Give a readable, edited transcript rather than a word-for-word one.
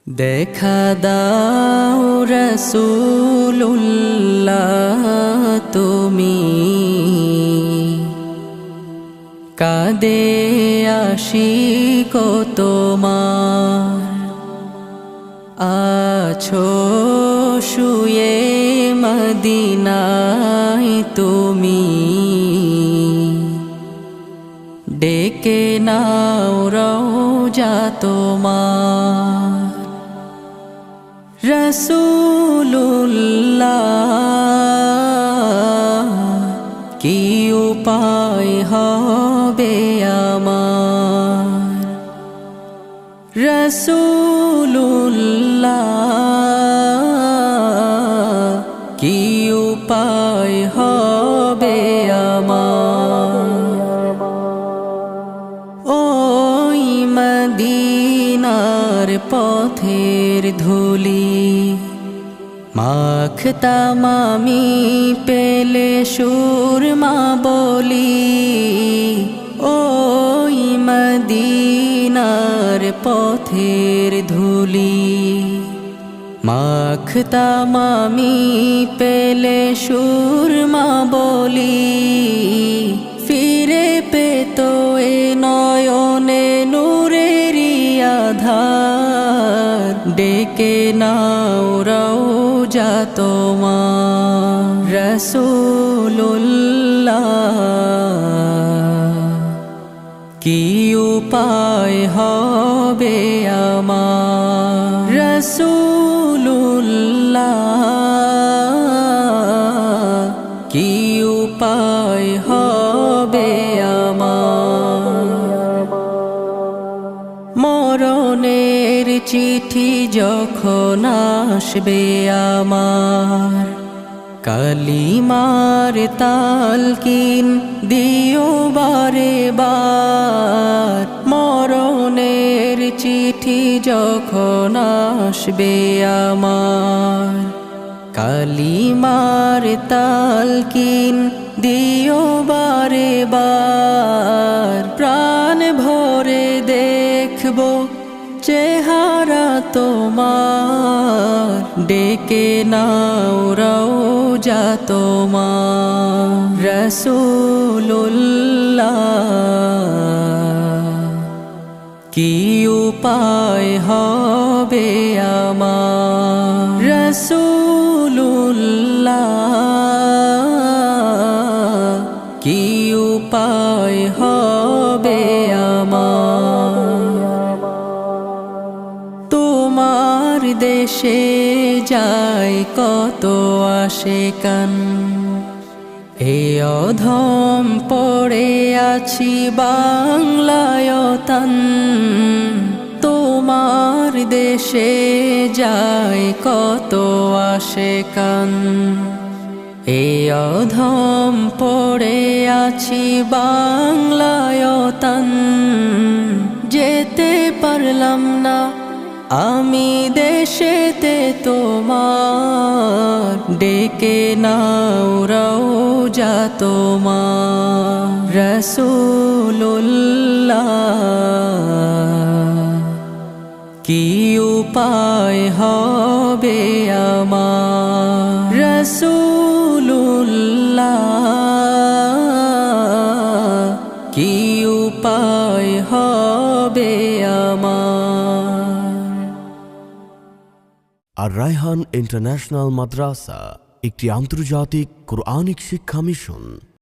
দেখা দাও রাসূলুল্লাহ তুমি কাঁদে আশিক তোমার আছো শুয়ে মদিনায় তুমি ডেকে নাও রওজা তোমার রাসূলুল্লাহ কি উপায় হবে আমার রাসূলুল্লাহ কি উপায় হবে আমার ওই মদিনার পথের ধুলি মাখতাম আমি পেলে সুরমা বলি ওই মদিনার পথের ধুলি মাখতাম আমি পেলে সুরমা বলি ফিরে পেত এ নয়নে নূরেরি আধার ডেকে নাও রওজা তোমার রাসূলুল্লাহ কি উপায় হবে আমার রাসূলুল্লাহ কি উপায় হবে আমার মরণের চিঠি যখন আসবে আমার কালিমার তালকিন দিও বারে বার মরণের চিঠি যখন আসবে আমার কালিমার তালকিন দিও বারে বার প্রাণ ভরে দেখবো চেহারা তোমার ডেকে নাও রওজা তোমার রাসূলুল্লাহ কি উপায় হবে আমার রাসূলুল্লাহ কি উপায় হবে আমার তোমার দেশে যায় কত আশিকান এ অধম পড়ে আছি বাংলায় তান তোমার দেশে যায় কত আশিকান এ অধম পড়ে আছি বাংলায় তান যেতে পারলাম না আমি দেশেতে তোমার ডেকে নাও রওজা তোমার রাসূলুল্লাহ কি উপায় হবে আমার রাসূলুল্লাহ কি উপায় হবে আমার আর রায়হান ইন্টারন্যাশনাল মাদ্রাসা একটি আন্তর্জাতিক কোরআনিক শিক্ষা মিশন।